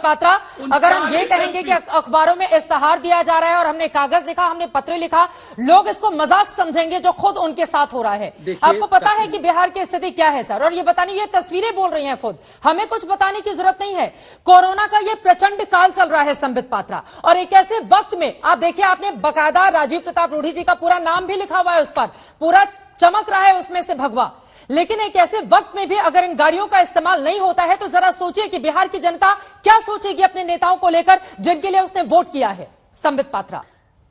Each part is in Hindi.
पात्रा, अगर हम ये कहेंगे कि अखबारों में इश्तेहार दिया जा रहा है और हमने कागज लिखा, हमने पत्र लिखा, लोग इसको मजाक समझेंगे जो खुद उनके साथ हो रहा है। आपको पता है कि बिहार की स्थिति क्या है सर, और ये बताने, ये तस्वीरें बोल रही हैं खुद, हमें कुछ बताने की जरूरत नहीं है। कोरोना का ये प्रचंड काल चल रहा है संबित पात्रा, और एक ऐसे वक्त में आप देखिए, आपने बकायदा राजीव प्रताप रूढ़ी जी का पूरा नाम भी लिखा हुआ है, उस पर पूरा चमक रहा है उसमें से भगवा। लेकिन एक ऐसे वक्त में भी अगर इन गाड़ियों का इस्तेमाल नहीं होता है तो जरा सोचिए कि बिहार की जनता क्या सोचेगी अपने नेताओं को लेकर जिनके लिए उसने वोट किया है। संबित पात्रा,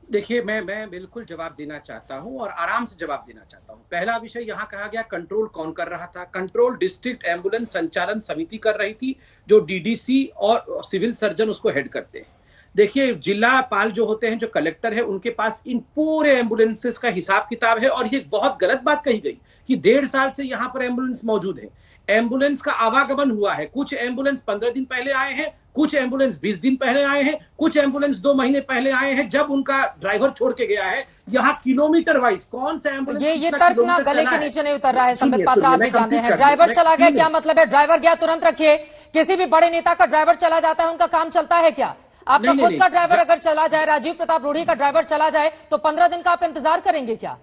देखिए, मैं बिल्कुल जवाब देना चाहता हूं और आराम से जवाब देना चाहता हूं। पहला विषय यहां कहा गया कंट्रोल कौन कर रहा था। कंट्रोल डिस्ट्रिक्ट एम्बुलेंस संचालन समिति कर रही थी, जो डीडीसी और सिविल सर्जन उसको हेड करते हैं। देखिए, जिला पाल जो होते हैं, जो कलेक्टर है, उनके पास इन पूरे एम्बुलेंसेस का हिसाब किताब है। और ये बहुत गलत बात कही गई कि 1.5 साल से यहाँ पर एम्बुलेंस मौजूद है। एम्बुलेंस का आवागमन हुआ है, कुछ एम्बुलेंस 15 दिन पहले आए हैं, कुछ एम्बुलेंस 20 दिन पहले आए हैं, कुछ एम्बुलेंस 2 महीने पहले आए हैं, जब उनका ड्राइवर छोड़ के गया है। यहाँ किलोमीटर वाइज कौन सा एम्बुलेंस, ये तर्क ना गले के नीचे नहीं उतर रहा है संबित पात्रा, आप भी जान रहे हैं। ड्राइवर चला गया, क्या मतलब है? ड्राइवर गया तुरंत रखिए। किसी भी बड़े नेता का ड्राइवर चला जाता है, उनका काम चलता है क्या? आपका खुद का ड्राइवर अगर चला जाए, राजीव प्रताप रूढ़ी का ड्राइवर चला जाए, तो 15 दिन का आप इंतजार करेंगे क्या?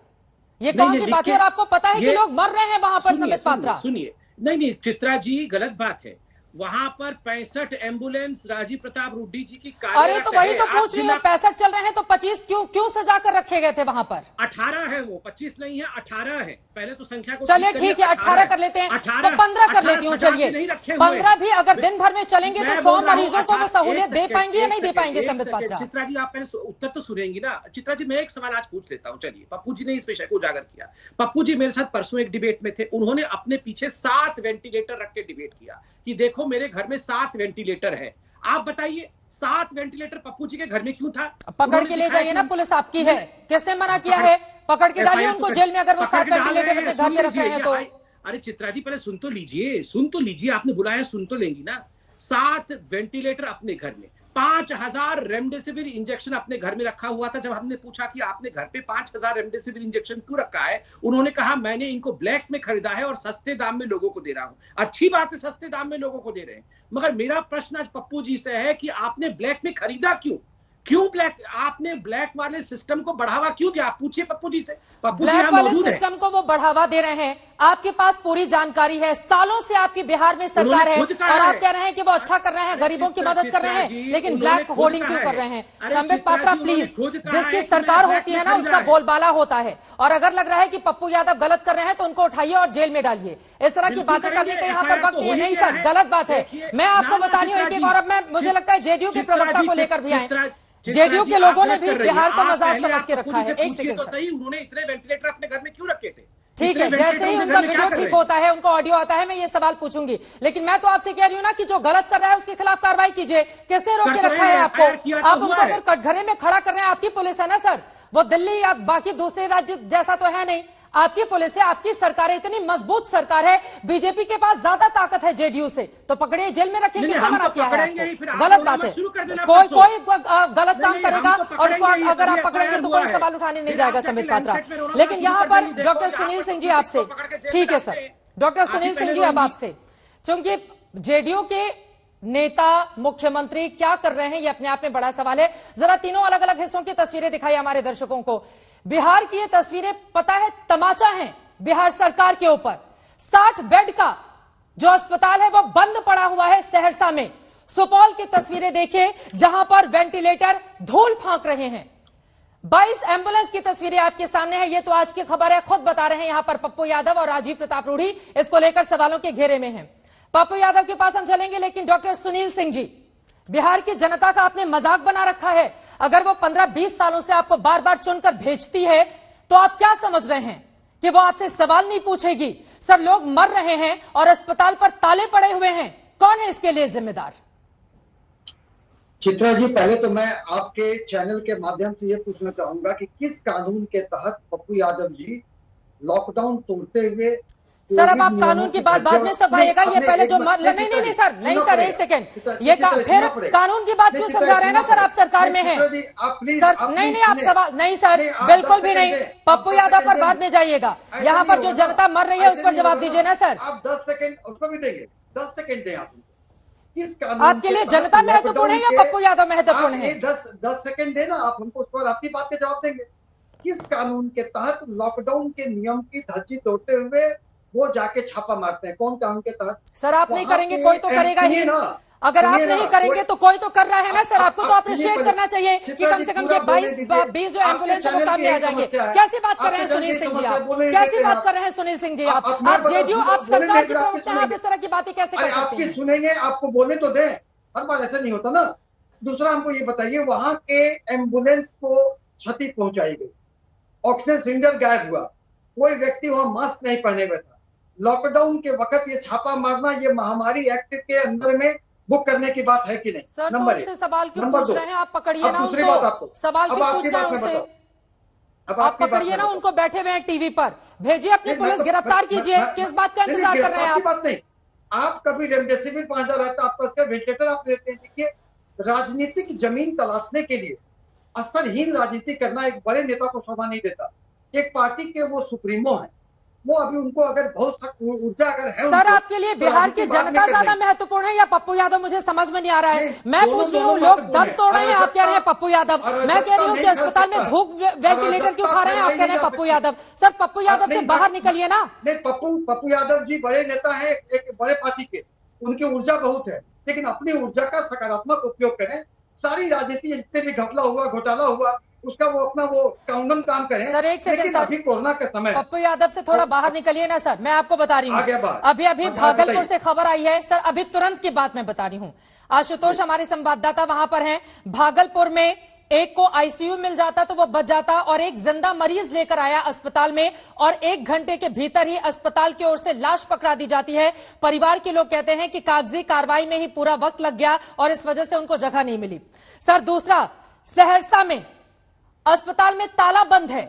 ये कौन सी बात है? और आपको पता है कि लोग मर रहे हैं वहां पर संबित पात्रा। सुनिए, नहीं चित्रा जी, गलत बात है। वहां पर 65 एम्बुलेंस राजीव प्रताप रूढ़ी जी की कार। अरे तो वही तो पूछ रही हूँ, 65 चल रहे हैं तो 25 क्यों सजा कर रखे गए थे वहां पर? 18 है, वो 25 नहीं है, 18 है। पहले तो संख्या को चलिए ठीक है, 18 कर लेते हैं, तो 15 कर लेती हूँ। चलिए 15 भी अगर दिन भर में चलेंगे तो 100 मरीजों को वो सहूलियत दे पाएंगे या नहीं दे पाएंगे संबित पात्रा? चित्रा जी, आप पहले उत्तर तो सुनेंगी ना। चित्रा जी, मैं एक सवाल आज पूछ लेता हूँ। चलिए, पप्पू जी ने इस विषय को उजागर किया। पप्पू जी मेरे साथ परसों एक डिबेट में थे, उन्होंने अपने पीछे 7 वेंटिलेटर रख के डिबेट किया कि देखो मेरे घर में 7 वेंटिलेटर है। आप बताइए, 7 वेंटिलेटर पप्पू जी के घर में क्यों था? पकड़ के ले जाइए ना, पुलिस आपकी है, किसने मना किया है? पकड़ के डालिए उनको जेल में, अगर वो 7 वेंटिलेटर अपने घर पे रख रहे हैं तो। अरे चित्रा जी, पहले सुन तो लीजिए, आपने बुलाया, सुन तो लेंगी ना। 7 वेंटिलेटर अपने घर में, 5000 रेमडेसिविर इंजेक्शन अपने घर में रखा हुआ था। जब हमने पूछा कि आपने घर पे 5000 रेमडेसिविर इंजेक्शन क्यों रखा है, उन्होंने कहा मैंने इनको ब्लैक में खरीदा है और सस्ते दाम में लोगों को दे रहा हूं। अच्छी बात है, सस्ते दाम में लोगों को दे रहे हैं, मगर मेरा प्रश्न आज पप्पू जी से है कि आपने ब्लैक में खरीदा क्यों ब्लैक? आपने ब्लैक वाले सिस्टम को बढ़ावा क्यों दिया? आप पूछिए पप्पू जी से। पप्पू जी ब्लैक वाले सिस्टम को वो बढ़ावा दे रहे हैं, आपके पास पूरी जानकारी है। सालों से आपकी बिहार में सरकार है और आप कह रहे हैं कि वो अच्छा कर रहे हैं, गरीबों की मदद कर रहे हैं, लेकिन ब्लैक होर्डिंग क्यों कर रहे हैं? संबित पात्रा प्लीज, जिसकी सरकार होती है ना उसका बोलबाला होता है, और अगर लग रहा है कि पप्पू यादव गलत कर रहे हैं तो उनको उठाइए और जेल में डालिए। इस तरह की बातें करने का यहाँ पर वक्त नहीं सर, गलत बात है। मैं आपको बता रही हूँ, और अब मैं, मुझे लगता है जेडीयू के प्रवक्ता को लेकर भी आए, जेडीयू के लोगों ने भी बिहार को मजाक समझ के रखा है। एक सेकंड सही, उन्होंने इतने वेंटिलेटर अपने घर में क्यों रखे थे? ठीक है, जैसे ही उनका वीडियो ठीक होता है, उनको ऑडियो आता है, मैं ये सवाल पूछूंगी। लेकिन मैं तो आपसे कह रही हूँ ना कि जो गलत कर रहा है उसके खिलाफ कार्रवाई कीजिए। किसने रोक के रखा है आपको? आप उनको अगर कटघरे में खड़ा कर रहे हैं, आपकी पुलिस है ना सर, वो दिल्ली या बाकी दूसरे राज्य जैसा तो है नहीं, आपकी पुलिस है, आपकी सरकार है, इतनी मजबूत सरकार है। बीजेपी के पास ज्यादा ताकत है जेडीयू से, तो पकड़िए, जेल में रखिए। किसने मना किया है आपको? गलत बात है, कोई गलत काम करेगा और उसको अगर आप पकड़ेंगे तो कोई सवाल उठाने नहीं जाएगा संबित पात्रा। लेकिन यहाँ पर डॉक्टर सुनील सिंह जी आपसे, ठीक है सर, डॉक्टर सुनील सिंह जी अब आपसे, क्योंकि जेडीयू के नेता, मुख्यमंत्री क्या कर रहे हैं ये अपने आप में बड़ा सवाल है। जरा तीनों अलग अलग हिस्सों की तस्वीरें दिखाई हमारे दर्शकों को। बिहार की ये तस्वीरें, पता है, तमाचा है बिहार सरकार के ऊपर। 60 बेड का जो अस्पताल है वो बंद पड़ा हुआ है सहरसा में। सुपौल की तस्वीरें देखिए, जहां पर वेंटिलेटर धूल फांक रहे हैं। 22 एम्बुलेंस की तस्वीरें आपके सामने है। ये तो आज की खबर है, खुद बता रहे हैं यहां पर पप्पू यादव और राजीव प्रताप रूढ़ी इसको लेकर सवालों के घेरे में हैं। पप्पू यादव के पास हम चलेंगे, लेकिन डॉक्टर सुनील सिंह जी, बिहार की जनता का आपने मजाक बना रखा है। अगर वो 15-20 सालों से आपको बार बार चुनकर भेजती है तो आप क्या समझ रहे हैं कि वो आपसे सवाल नहीं पूछेगी? सर, लोग मर रहे हैं और अस्पताल पर ताले पड़े हुए हैं, कौन है इसके लिए जिम्मेदार? चित्रा जी, पहले तो मैं आपके चैनल के माध्यम से ये पूछना चाहूंगा कि किस कानून के तहत पप्पू यादव जी लॉकडाउन तोड़ते हुए? सर, अब आप कानून की बात बाद में समझाइएगा, ये पहले जो नहीं सर, एक सेकेंड, ये फिर कानून की बात क्यों समझा रहे हैं ना सर? आप सरकार में हैं सर, नहीं आप सवाल नहीं सर, बिल्कुल भी नहीं। पप्पू यादव पर बाद में जाइएगा, यहाँ पर जो जनता मर रही है उस पर जवाब दीजिए ना सर। आप 10 सेकंड उसको भी देंगे, 10 सेकंड दें आप। किस कानून आपके लिए जनता महत्वपूर्ण है या पप्पू यादव महत्वपूर्ण है? 10 सेकंड देना, आप हमको उस पर आपकी बात के जवाब देंगे। किस कानून के तहत लॉकडाउन के नियम की धज्जी तोड़ते हुए वो जाके छापा मारते हैं? कौन कानून के तहत? सर आप नहीं करेंगे, कोई तो करेगा ही। अगर आप नहीं करेंगे तो कोई तो कर रहा है ना सर। आपको तो अप्रिशिएट करना चाहिए कि कम से कम ये 22-20 जो एम्बुलेंस है वो काम में आ जाएंगे। कैसी बात कर रहे हैं सुनील सिंह जी आप? कैसी बात कर रहे हैं सुनील सिंह जी आप जेडीयू, आप सरकार के प्रवक्ता हैं, आप इस तरह की बातें कैसे कर सकते हैं? आपकी सुनेंगे, आपको बोलने तो दें, हर बार ऐसा नहीं होता ना। दूसरा हमको ये बताइए, वहां के एम्बुलेंस को क्षति पहुंचाई गई, ऑक्सीजन सिलेंडर गायब हुआ, कोई व्यक्ति वहां मास्क नहीं पहने हुए था। लॉकडाउन के वक्त ये छापा मारना, ये महामारी एक्ट के अंदर में बुक करने की बात है कि नहीं? सर तो नंबर उससे 1। सवाल क्यों नंबर पूछ 2, रहे हैं? आप पकड़िए ना दूसरी बात आपको, उनको, सवाल क्यों पूछ रहे हैं उनसे? आप पकड़िए ना उनको, बैठे हुए हैं टीवी पर, भेजिए अपनी पुलिस, गिरफ्तार कीजिए। किस बात का इंतजार कर रहे हैं आप? बात नहीं, आप कभी रेमडेसिविर 5000 आता आपका, उसका वेंटिलेटर आप लेते हैं। देखिए, राजनीतिक जमीन तलाशने के लिए स्तरहीन राजनीति करना एक बड़े नेता को शोभा नहीं देता। एक पार्टी के वो सुप्रीमो है, वो अभी उनको अगर बहुत ऊर्जा अगर है सर आपके लिए बिहार की जनता ज्यादा महत्वपूर्ण है या पप्पू यादव? मुझे समझ में नहीं आ रहा है। मैं पूछ रही हूँ, लोग दम तोड़ रहे हैं, आप कह रहे हैं पप्पू यादव। मैं कह रही हूँ कि अस्पताल में धूप वेंटिलेटर क्यों खा रहे हैं, आप कह रहे हैं पप्पू यादव। सर पप्पू यादव से बाहर निकलिए ना। नहीं, पप्पू यादव जी बड़े नेता है एक बड़े पार्टी के, उनकी ऊर्जा बहुत है, लेकिन अपनी ऊर्जा का सकारात्मक उपयोग करें। सारी राजनीति जितने भी घपला हुआ, घोटाला हुआ, उसका वो अपना वो कानूनन काम करें। सर एक सेकंड सर, अभी कोरोना का समय, पप्पू यादव से थोड़ा बाहर निकलिए ना सर। मैं आपको बता रही हूँ, अभी भागलपुर से खबर आई है सर, अभी तुरंत की बात मैं बता रही हूँ। आशुतोष हमारे संवाददाता वहां पर हैं। भागलपुर में एक को आईसीयू मिल जाता तो वो बच जाता, और एक जिंदा मरीज लेकर आया अस्पताल में, और 1 घंटे के भीतर ही अस्पताल की ओर से लाश पकड़ा दी जाती है। परिवार के लोग कहते हैं कि कागजी कार्रवाई में ही पूरा वक्त लग गया और इस वजह से उनको जगह नहीं मिली। सर दूसरा, सहरसा में अस्पताल में ताला बंद है।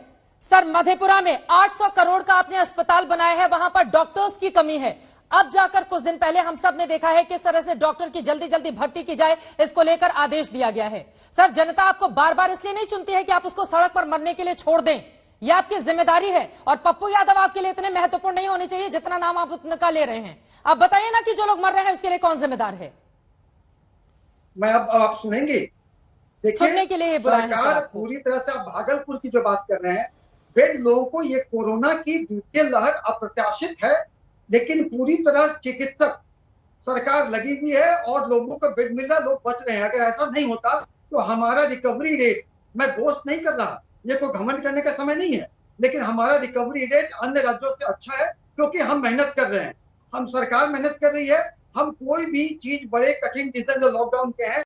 सर मधेपुरा में 800 करोड़ का आपने अस्पताल बनाया है, वहां पर डॉक्टर्स की कमी है। अब जाकर कुछ दिन पहले हम सब ने देखा है किस तरह से डॉक्टर की जल्दी जल्दी भर्ती की जाए, इसको लेकर आदेश दिया गया है। सर जनता आपको बार बार इसलिए नहीं चुनती है कि आप उसको सड़क पर मरने के लिए छोड़ दें, यह आपकी जिम्मेदारी है। और पप्पू यादव आपके लिए इतने महत्वपूर्ण नहीं होने चाहिए जितना नाम आप उनका ले रहे हैं। आप बताइए ना कि जो लोग मर रहे हैं उसके लिए कौन जिम्मेदार है? मैं अब आप सुनेंगे, सुनने के लिए सरकार पूरी तरह से, आप भागलपुर की जो बात कर रहे हैं, बेड लोगों को, ये कोरोना की द्वितीय लहर अप्रत्याशित है, लेकिन पूरी तरह चिकित्सक सरकार लगी हुई है और लोगों को बेड मिल रहा है, लोग बच रहे हैं। अगर ऐसा नहीं होता तो हमारा रिकवरी रेट, मैं बोस्ट नहीं कर रहा, ये कोई घमंड करने का समय नहीं है, लेकिन हमारा रिकवरी रेट अन्य राज्यों से अच्छा है क्योंकि हम मेहनत कर रहे हैं, हम सरकार मेहनत कर रही है। हम कोई भी चीज, बड़े कठिन डिसीजन जो लॉकडाउन के हैं